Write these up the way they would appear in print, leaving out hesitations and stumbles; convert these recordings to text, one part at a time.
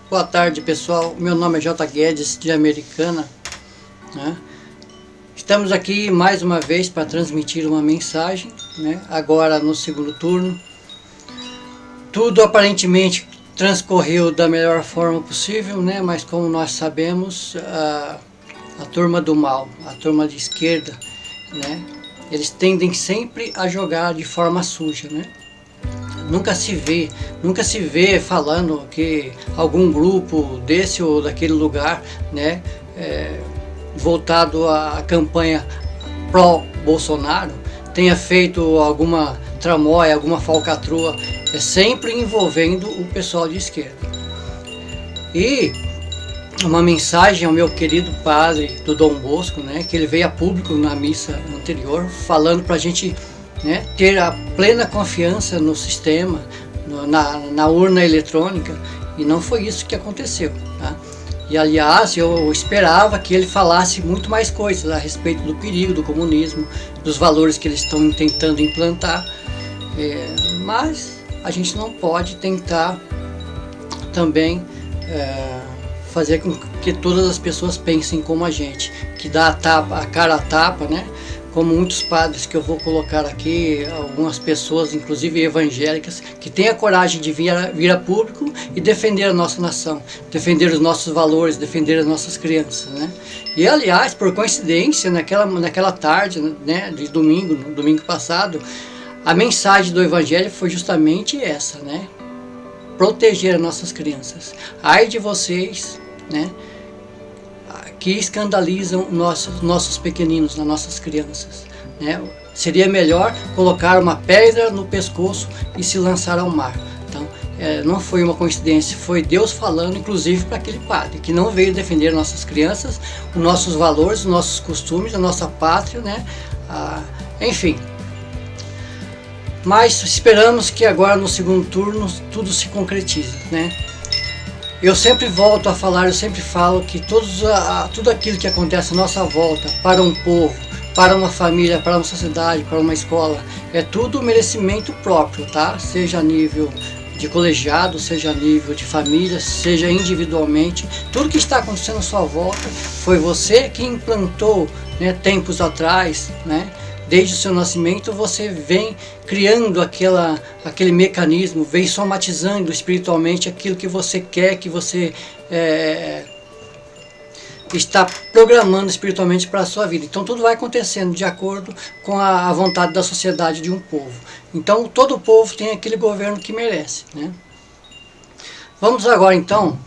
Boa tarde, pessoal. Meu nome é J. Guedes, de Americana, né? Estamos aqui mais uma vez para transmitir uma mensagem, né? Agora no segundo turno. Tudo aparentemente transcorreu da melhor forma possível, né? Mas como nós sabemos, a turma do mal, a turma de esquerda, né? Eles tendem sempre a jogar de forma suja, né? Nunca se vê falando que algum grupo desse ou daquele lugar, né, voltado à campanha pró-Bolsonaro, tenha feito alguma tramóia, alguma falcatrua, sempre envolvendo o pessoal de esquerda. E uma mensagem ao meu querido padre do Dom Bosco, né, que ele veio a público na missa anterior, falando para a gente, né, ter a plena confiança no sistema, na urna eletrônica, e não foi isso que aconteceu, tá? E aliás, eu esperava que ele falasse muito mais coisas a respeito do perigo do comunismo, dos valores que eles estão tentando implantar, mas a gente não pode tentar também fazer com que todas as pessoas pensem como a gente, que dá a cara a tapa, né? Como muitos padres que eu vou colocar aqui, algumas pessoas, inclusive evangélicas, que têm a coragem de vir a público e defender a nossa nação, defender os nossos valores, defender as nossas crianças, né? E aliás, por coincidência, naquela tarde, né, de domingo, no domingo passado, a mensagem do evangelho foi justamente essa, né? Proteger as nossas crianças. Ai de vocês, né, que escandalizam nossos pequeninos, as nossas crianças, né? Seria melhor colocar uma pedra no pescoço e se lançar ao mar. Então, não foi uma coincidência, foi Deus falando, inclusive para aquele padre, que não veio defender nossas crianças, os nossos valores, os nossos costumes, a nossa pátria, né? Enfim. Mas esperamos que agora no segundo turno tudo se concretize, né? Eu sempre volto a falar, eu sempre falo que tudo aquilo que acontece à nossa volta, para um povo, para uma família, para uma sociedade, para uma escola, é tudo merecimento próprio, tá? Seja a nível de colegiado, seja a nível de família, seja individualmente. Tudo que está acontecendo à sua volta foi você que implantou, né, tempos atrás, né? Desde o seu nascimento você vem criando aquele mecanismo, vem somatizando espiritualmente aquilo que você quer, que você está programando espiritualmente para a sua vida. Então tudo vai acontecendo de acordo com a vontade da sociedade de um povo. Então todo povo tem aquele governo que merece, né? Vamos agora então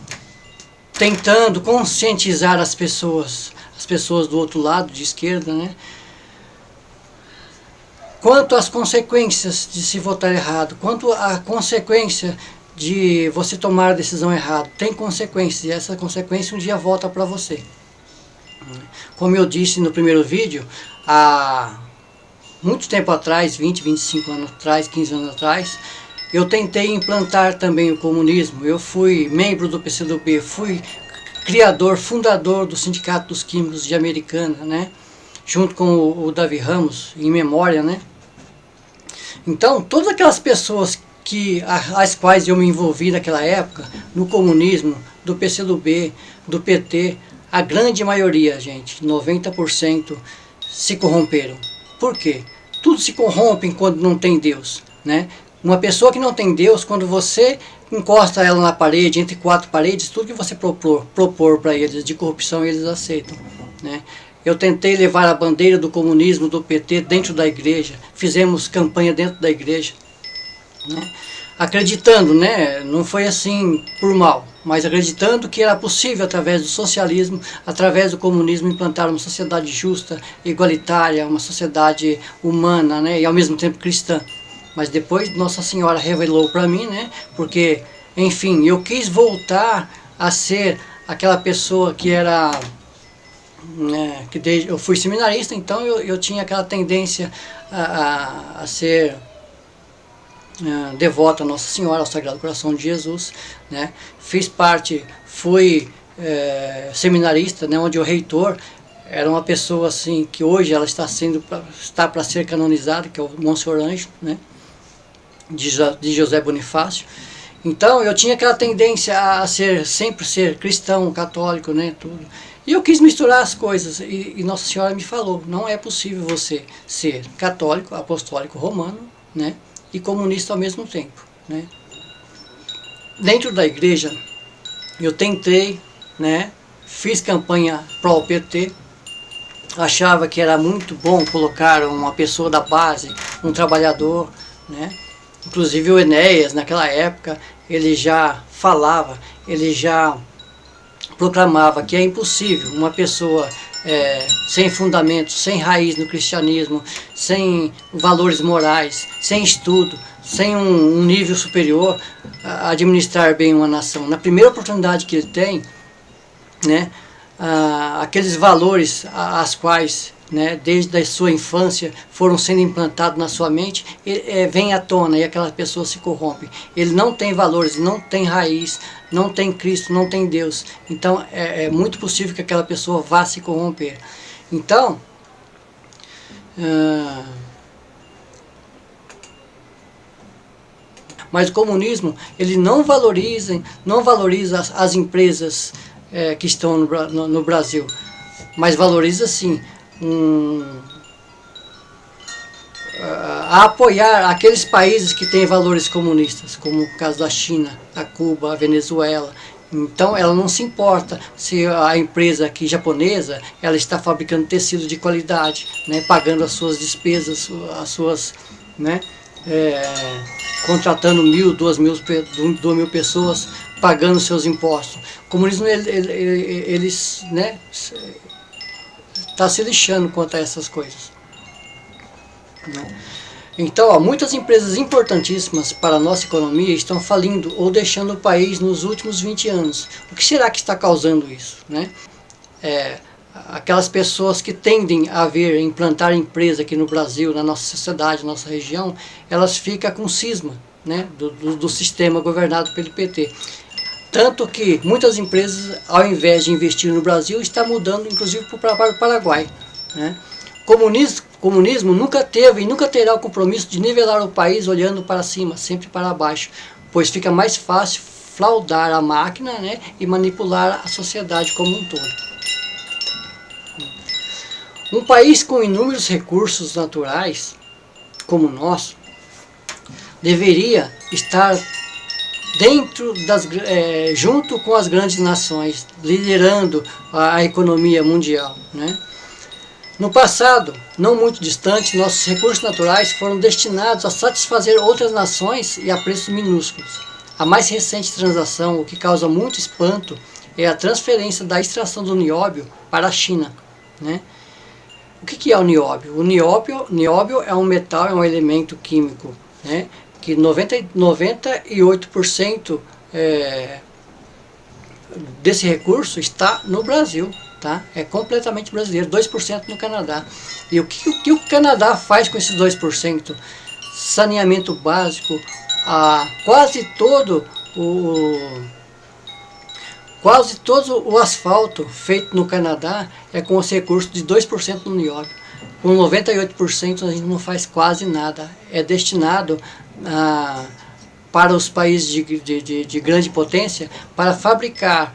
tentando conscientizar as pessoas do outro lado, de esquerda, né? Quanto às consequências de se votar errado, quanto à consequência de você tomar a decisão errada, tem consequências, e essa consequência um dia volta para você. Como eu disse no primeiro vídeo, há muito tempo atrás, 20, 25 anos atrás, 15 anos atrás, eu tentei implantar também o comunismo. Eu fui membro do PCdoB, fui criador, fundador do Sindicato dos Químicos de Americana, né? Junto com o Davi Ramos, em memória, né? Então, todas aquelas pessoas às quais eu me envolvi naquela época, no comunismo, do PCdoB, do PT, a grande maioria, gente, 90%, se corromperam. Por quê? Tudo se corrompe quando não tem Deus, né? Uma pessoa que não tem Deus, quando você encosta ela na parede, entre quatro paredes, tudo que você propor para eles de corrupção, eles aceitam, né? Eu tentei levar a bandeira do comunismo, do PT, dentro da igreja. Fizemos campanha dentro da igreja, né? Acreditando, né? Não foi assim por mal, mas acreditando que era possível, através do socialismo, através do comunismo, implantar uma sociedade justa, igualitária, uma sociedade humana, né? E ao mesmo tempo cristã. Mas depois Nossa Senhora revelou para mim, né? Porque, enfim, eu quis voltar a ser aquela pessoa que era... eu fui seminarista, então eu tinha aquela tendência a ser devoto a Nossa Senhora, ao Sagrado Coração de Jesus, né? Fui seminarista, né, onde o reitor era uma pessoa assim que hoje ela está para ser canonizada, que é o Monsenhor Ângelo, né, de José Bonifácio. Então eu tinha aquela tendência a sempre ser cristão, católico, né, tudo. E eu quis misturar as coisas e Nossa Senhora me falou, não é possível você ser católico, apostólico romano, né, e comunista ao mesmo tempo, né. Dentro da igreja eu tentei, né, fiz campanha pró PT, achava que era muito bom colocar uma pessoa da base, um trabalhador, né? Inclusive o Enéas, naquela época, ele já falava, ele já proclamava que é impossível uma pessoa sem fundamento, sem raiz no cristianismo, sem valores morais, sem estudo, sem um nível superior, administrar bem uma nação. Na primeira oportunidade que ele tem, né, aqueles valores as quais, né, desde a sua infância foram sendo implantados na sua mente, vem à tona e aquela pessoa se corrompe. Ele não tem valores, não tem raiz, não tem Cristo, não tem Deus. Então é muito possível que aquela pessoa vá se corromper. Então, mas o comunismo, ele não valoriza as empresas que estão no Brasil, mas valoriza sim a apoiar aqueles países que têm valores comunistas, como o caso da China, a Cuba, a Venezuela. Então ela não se importa se a empresa aqui japonesa ela está fabricando tecido de qualidade, né, pagando as suas despesas, as suas, né, contratando 1.000, 2.000 pessoas, pagando seus impostos. O comunismo eles, né, está se lixando quanto a essas coisas, né? Então, muitas empresas importantíssimas para a nossa economia estão falindo ou deixando o país nos últimos 20 anos. O que será que está causando isso, né? Aquelas pessoas que tendem a implantar empresa aqui no Brasil, na nossa sociedade, na nossa região, elas ficam com cisma, né, do sistema governado pelo PT. Tanto que muitas empresas, ao invés de investir no Brasil, estão mudando inclusive para o Paraguai, né? Comunismo nunca teve e nunca terá o compromisso de nivelar o país olhando para cima, sempre para baixo, pois fica mais fácil fraudar a máquina, né, e manipular a sociedade como um todo. Um país com inúmeros recursos naturais, como o nosso, deveria estar junto com as grandes nações, liderando a economia mundial, né? No passado, não muito distante, nossos recursos naturais foram destinados a satisfazer outras nações e a preços minúsculos. A mais recente transação, o que causa muito espanto, é a transferência da extração do nióbio para a China, né? O que é o nióbio? O nióbio é um metal, é um elemento químico, né, que 98% desse recurso está no Brasil. Tá? É completamente brasileiro, 2% no Canadá. E o que o Canadá faz com esses 2%? Saneamento básico, quase todo o asfalto feito no Canadá é com os recursos de 2% no nióbio. Com 98% a gente não faz quase nada. É destinado para os países de grande potência para fabricar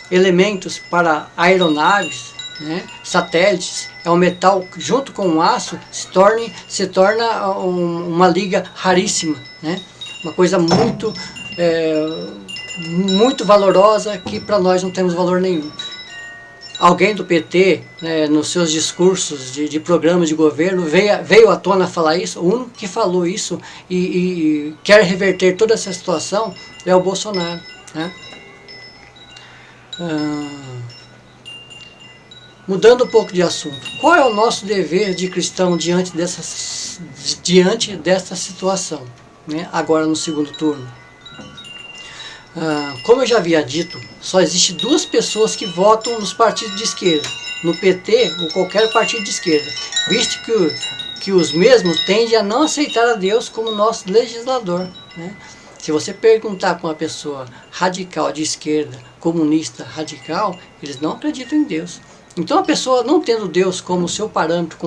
elementos para aeronaves, né, satélites. É um metal que, junto com o aço, se torna uma liga raríssima, né, uma coisa muito valorosa que para nós não temos valor nenhum. Alguém do PT, né, nos seus discursos de programas de governo, veio à tona falar isso. O único que falou isso e quer reverter toda essa situação é o Bolsonaro, né? Mudando um pouco de assunto, qual é o nosso dever de cristão diante dessa situação, né, agora no segundo turno? Como eu já havia dito, só existe duas pessoas que votam nos partidos de esquerda, no PT ou qualquer partido de esquerda, visto que os mesmos tendem a não aceitar a Deus como nosso legislador, né? Se você perguntar para uma pessoa radical de esquerda, comunista radical, eles não acreditam em Deus. Então a pessoa não tendo Deus como seu parâmetro,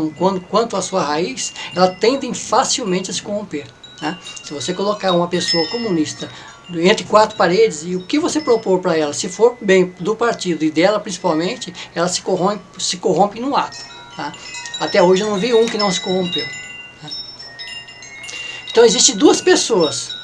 quanto à sua raiz, ela tende facilmente a se corromper, Tá? Se você colocar uma pessoa comunista entre quatro paredes, e o que você propor para ela, se for bem do partido e dela principalmente, ela se corrompe no ato. Tá? Até hoje eu não vi um que não se corrompeu. Tá? Então existem duas pessoas.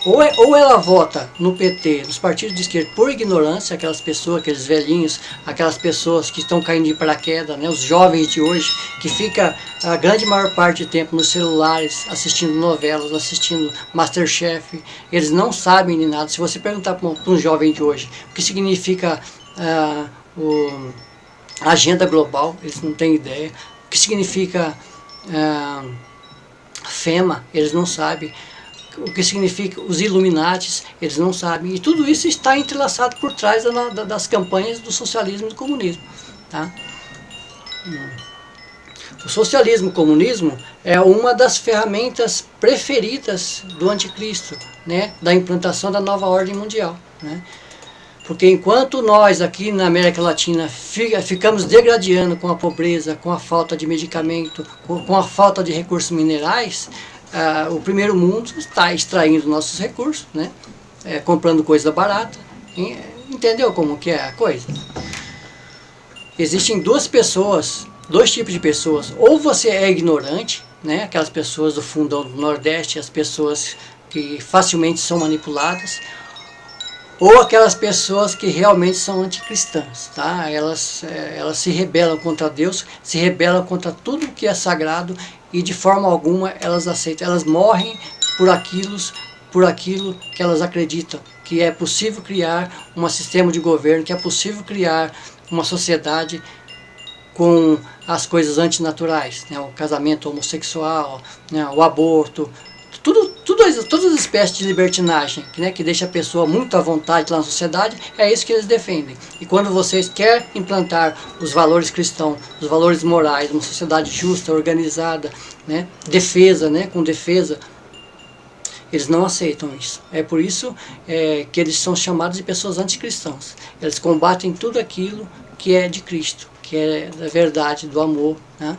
Ou ela vota no PT, nos partidos de esquerda, por ignorância, aquelas pessoas, aqueles velhinhos, aquelas pessoas que estão caindo de paraquedas, né, os jovens de hoje, que fica a grande maior parte do tempo nos celulares, assistindo novelas, assistindo Masterchef, eles não sabem de nada. Se você perguntar para um jovem de hoje o que significa a agenda global, eles não têm ideia. O que significa FEMA, eles não sabem. O que significa os Illuminatis, eles não sabem. E tudo isso está entrelaçado por trás das campanhas do socialismo e do comunismo. Tá? O socialismo e o comunismo é uma das ferramentas preferidas do anticristo, né? Da implantação da nova ordem mundial. Né? Porque enquanto nós aqui na América Latina ficamos degradando com a pobreza, com a falta de medicamento, com a falta de recursos minerais, o primeiro mundo está extraindo nossos recursos, né? Comprando coisa barata. Entendeu como que é a coisa? Existem dois tipos de pessoas. Ou você é ignorante, né? Aquelas pessoas do fundão do Nordeste, as pessoas que facilmente são manipuladas, ou aquelas pessoas que realmente são anticristãs, tá? Elas se rebelam contra Deus, se rebelam contra tudo que é sagrado e de forma alguma elas aceitam. Elas morrem por aquilo que elas acreditam, que é possível criar um sistema de governo, que é possível criar uma sociedade com as coisas antinaturais, né? O casamento homossexual, né? O aborto, todas as espécies de libertinagem, né, que deixa a pessoa muito à vontade lá na sociedade, é isso que eles defendem. E quando vocês querem implantar os valores cristãos, os valores morais, uma sociedade justa, organizada, né, com defesa, eles não aceitam isso. É por isso que eles são chamados de pessoas anticristãs. Eles combatem tudo aquilo que é de Cristo, que é da verdade, do amor. Né?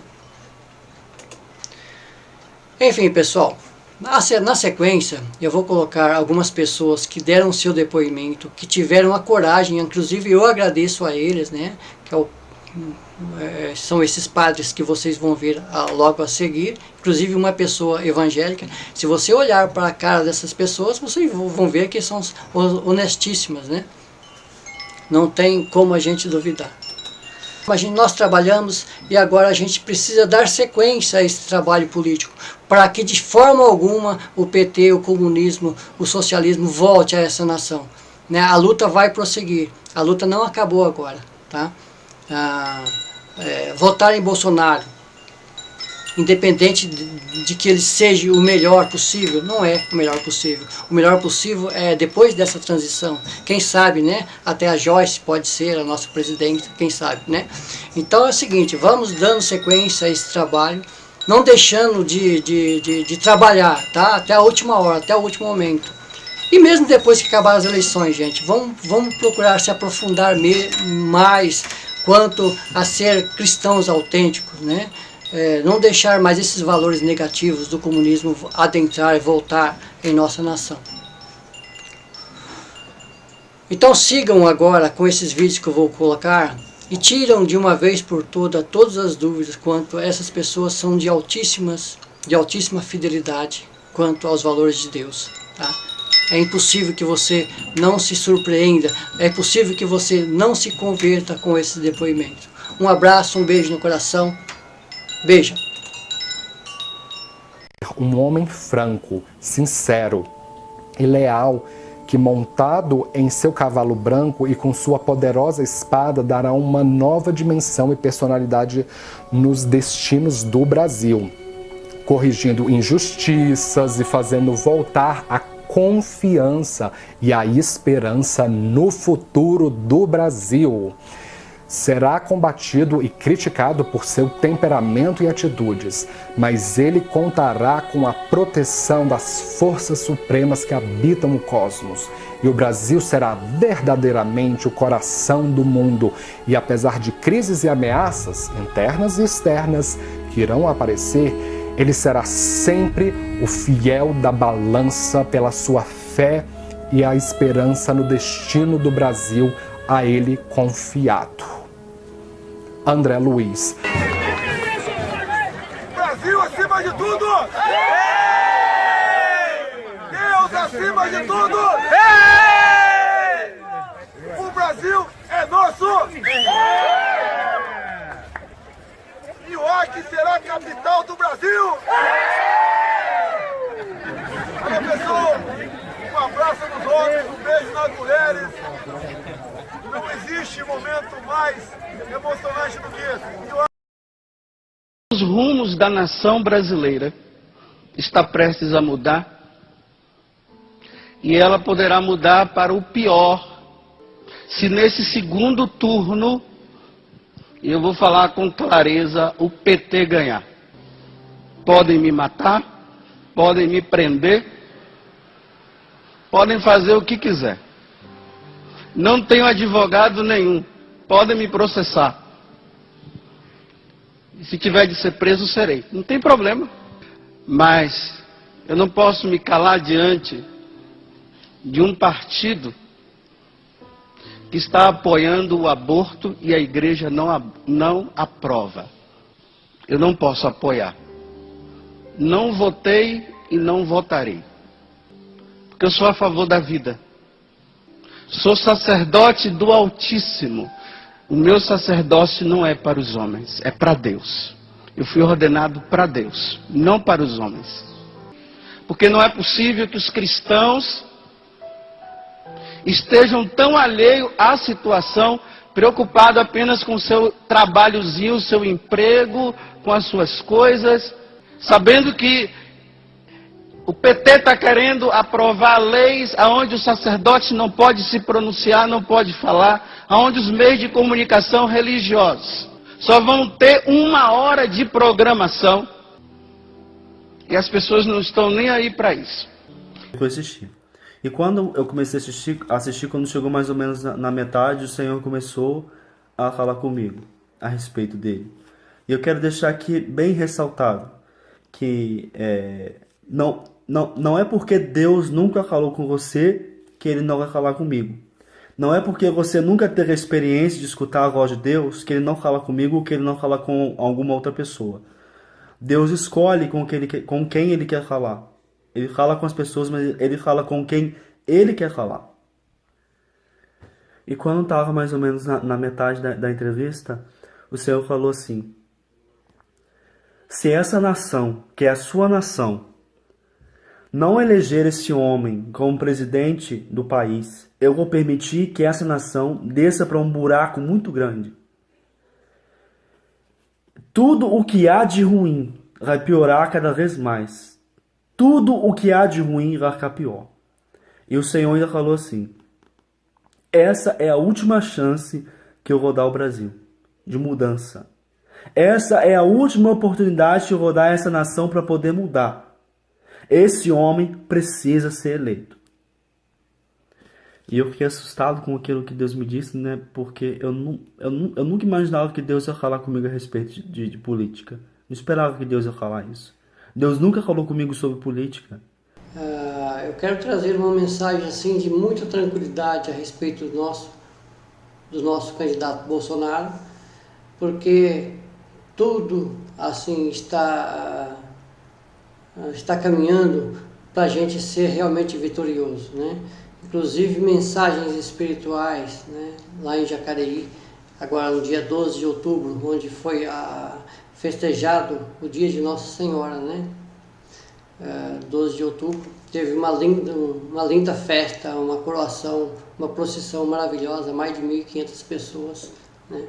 Enfim, pessoal. Na sequência, eu vou colocar algumas pessoas que deram seu depoimento, que tiveram a coragem, inclusive eu agradeço a eles, né, que são esses padres que vocês vão ver logo a seguir, inclusive uma pessoa evangélica. Se você olhar para a cara dessas pessoas, vocês vão ver que são honestíssimas, né? Não tem como a gente duvidar. Nós trabalhamos e agora a gente precisa dar sequência a esse trabalho político, para que de forma alguma o PT, o comunismo, o socialismo volte a essa nação. Né? A luta vai prosseguir, a luta não acabou agora. Tá? Votar em Bolsonaro, independente de que ele seja o melhor possível, não é o melhor possível. O melhor possível é depois dessa transição. Quem sabe, né? Até a Joyce pode ser a nossa presidente, quem sabe, né? Então é o seguinte, vamos dando sequência a esse trabalho, não deixando de trabalhar, tá? Até a última hora, até o último momento. E mesmo depois que acabar as eleições, gente, vamos procurar se aprofundar mais quanto a ser cristãos autênticos, né? Não deixar mais esses valores negativos do comunismo adentrar e voltar em nossa nação. Então sigam agora com esses vídeos que eu vou colocar e tiram de uma vez por todas as dúvidas quanto a essas pessoas são de altíssima fidelidade quanto aos valores de Deus. Tá? É impossível que você não se surpreenda, é impossível que você não se converta com esses depoimentos. Um abraço, um beijo no coração. Beijo. Um homem franco, sincero e leal, que montado em seu cavalo branco e com sua poderosa espada dará uma nova dimensão e personalidade nos destinos do Brasil, corrigindo injustiças e fazendo voltar a confiança e a esperança no futuro do Brasil. Será combatido e criticado por seu temperamento e atitudes, mas ele contará com a proteção das forças supremas que habitam o cosmos. E o Brasil será verdadeiramente o coração do mundo. E apesar de crises e ameaças, internas e externas, que irão aparecer, Ele será sempre o fiel da balança pela sua fé e a esperança no destino do Brasil a ele confiado. André Luiz. Brasil acima de tudo! Deus acima de tudo! O Brasil é nosso! E o Acre será a capital do Brasil! Olha, pessoal, um abraço nos homens, um beijo nas mulheres. Não existe momento mais emocionante do que esse. Os rumos da nação brasileira está prestes a mudar, e ela poderá mudar para o pior se nesse segundo turno, e eu vou falar com clareza, o PT ganhar. Podem me matar, podem me prender, podem fazer o que quiser. Não tenho advogado nenhum, podem me processar. E se tiver de ser preso, serei. Não tem problema. Mas eu não posso me calar diante de um partido que está apoiando o aborto e a igreja não aprova. Eu não posso apoiar. Não votei e não votarei. Porque eu sou a favor da vida. Sou sacerdote do Altíssimo. O meu sacerdócio não é para os homens, é para Deus. Eu fui ordenado para Deus, não para os homens. Porque não é possível que os cristãos estejam tão alheios à situação, preocupados apenas com o seu trabalhozinho, o seu emprego, com as suas coisas, sabendo que o PT está querendo aprovar leis onde o sacerdote não pode se pronunciar, não pode falar, onde os meios de comunicação religiosos só vão ter 1 hora de programação e as pessoas não estão nem aí para isso. Eu assisti. E quando eu comecei a assistir, quando chegou mais ou menos na metade, o Senhor começou a falar comigo a respeito dele. E eu quero deixar aqui bem ressaltado que não é porque Deus nunca falou com você que Ele não vai falar comigo. Não é porque você nunca teve a experiência de escutar a voz de Deus que Ele não fala comigo ou que Ele não fala com alguma outra pessoa. Deus escolhe com quem Ele quer falar. Ele fala com as pessoas, mas Ele fala com quem Ele quer falar. E quando estava mais ou menos na metade da entrevista, o Senhor falou assim: se essa nação, que é a sua nação, não eleger esse homem como presidente do país, eu vou permitir que essa nação desça para um buraco muito grande. Tudo o que há de ruim vai piorar cada vez mais. Tudo o que há de ruim vai ficar pior. E o Senhor ainda falou assim: essa é a última chance que eu vou dar ao Brasil, de mudança. Essa é a última oportunidade que eu vou dar a essa nação para poder mudar. Esse homem precisa ser eleito. E eu fiquei assustado com aquilo que Deus me disse, né? Porque eu nunca imaginava que Deus ia falar comigo a respeito de política. Não esperava que Deus ia falar isso. Deus nunca falou comigo sobre política. Eu quero trazer uma mensagem assim de muita tranquilidade a respeito do nosso candidato Bolsonaro, porque tudo assim está caminhando para a gente ser realmente vitorioso, né? Inclusive mensagens espirituais, né? Lá em Jacareí, agora no dia 12 de outubro, onde foi festejado o dia de Nossa Senhora, né? 12 de outubro, teve uma linda festa, uma coroação, uma procissão maravilhosa, mais de 1.500 pessoas, né?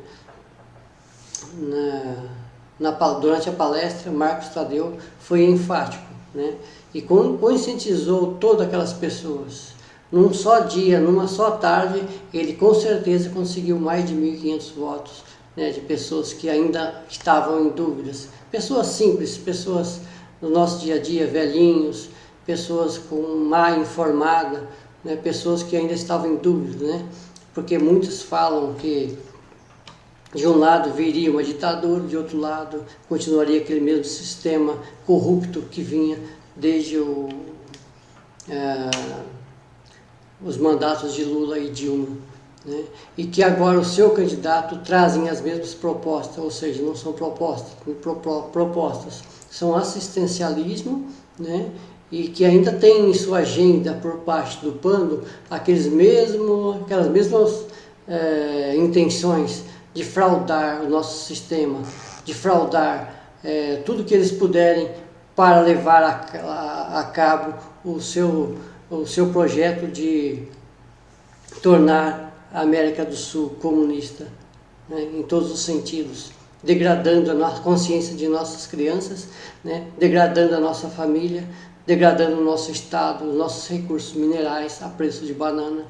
Durante a palestra, Marcos Tadeu foi enfático, né? E conscientizou todas aquelas pessoas. Num só dia, numa só tarde, ele com certeza conseguiu mais de 1.500 votos, né, de pessoas que ainda estavam em dúvidas. Pessoas simples, pessoas do nosso dia a dia, velhinhos, pessoas com má informada, né, pessoas que ainda estavam em dúvida, né? Porque muitos falam que De um lado viria uma ditadura, de outro lado continuaria aquele mesmo sistema corrupto que vinha desde os mandatos de Lula e Dilma, né? E que agora o seu candidato trazem as mesmas propostas, ou seja, não são propostas, são assistencialismo, né? E que ainda tem em sua agenda por parte do bando aquelas mesmas intenções de fraudar o nosso sistema, de fraudar tudo que eles puderem para levar a cabo o seu projeto de tornar a América do Sul comunista, né, em todos os sentidos, degradando a consciência de nossas crianças, né, degradando a nossa família, degradando o nosso estado, os nossos recursos minerais a preço de banana.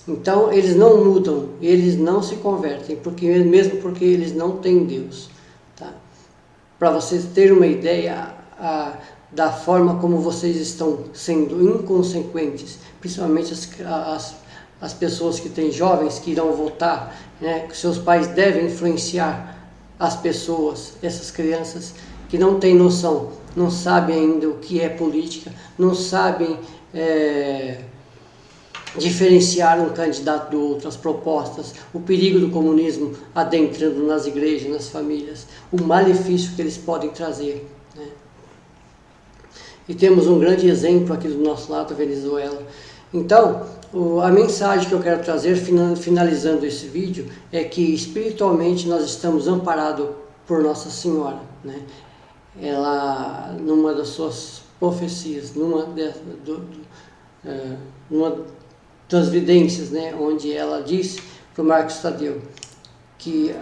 Então eles não mudam, eles não se convertem, mesmo porque eles não têm Deus. Tá? Para vocês terem uma ideia da forma como vocês estão sendo inconsequentes, principalmente as pessoas que têm jovens que irão votar, né, que seus pais devem influenciar as pessoas, essas crianças que não têm noção, não sabem ainda o que é política, não sabem diferenciar um candidato do outro, as propostas, o perigo do comunismo adentrando nas igrejas, nas famílias, o malefício que eles podem trazer, né? E temos um grande exemplo aqui do nosso lado, a Venezuela. Então, a mensagem que eu quero trazer, finalizando esse vídeo, é que espiritualmente nós estamos amparados por Nossa Senhora, né? Ela, numa das suas profecias, numa das vidências, né, onde ela disse para o Marcos Tadeu que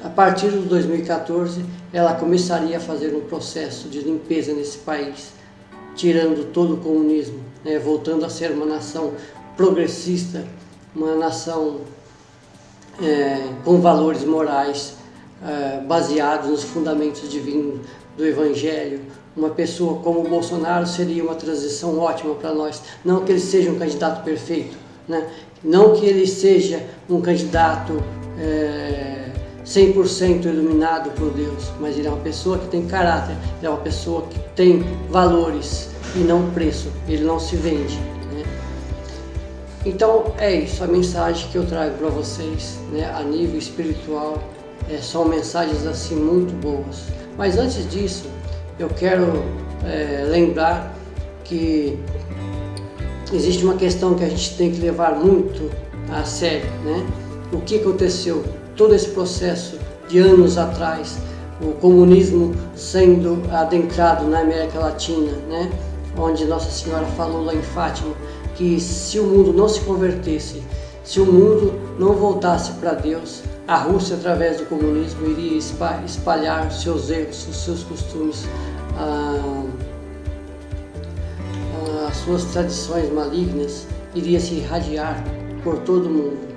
a partir de 2014 ela começaria a fazer um processo de limpeza nesse país, tirando todo o comunismo, né, voltando a ser uma nação progressista, uma nação com valores morais baseados nos fundamentos divinos do Evangelho. Uma pessoa como o Bolsonaro seria uma transição ótima para nós. Não que ele seja um candidato perfeito, né? Não que ele seja um candidato 100% iluminado por Deus, mas ele é uma pessoa que tem caráter, ele é uma pessoa que tem valores e não preço, ele não se vende, né? Então é isso, a mensagem que eu trago para vocês, né, a nível espiritual, são mensagens assim muito boas. Mas antes disso, eu quero lembrar que existe uma questão que a gente tem que levar muito a sério, né? O que aconteceu? Todo esse processo de anos atrás, o comunismo sendo adentrado na América Latina, né? Onde Nossa Senhora falou lá em Fátima que se o mundo não se convertesse, se o mundo não voltasse para Deus, a Rússia, através do comunismo, iria espalhar os seus erros, os seus costumes, as suas tradições malignas, iria se irradiar por todo o mundo.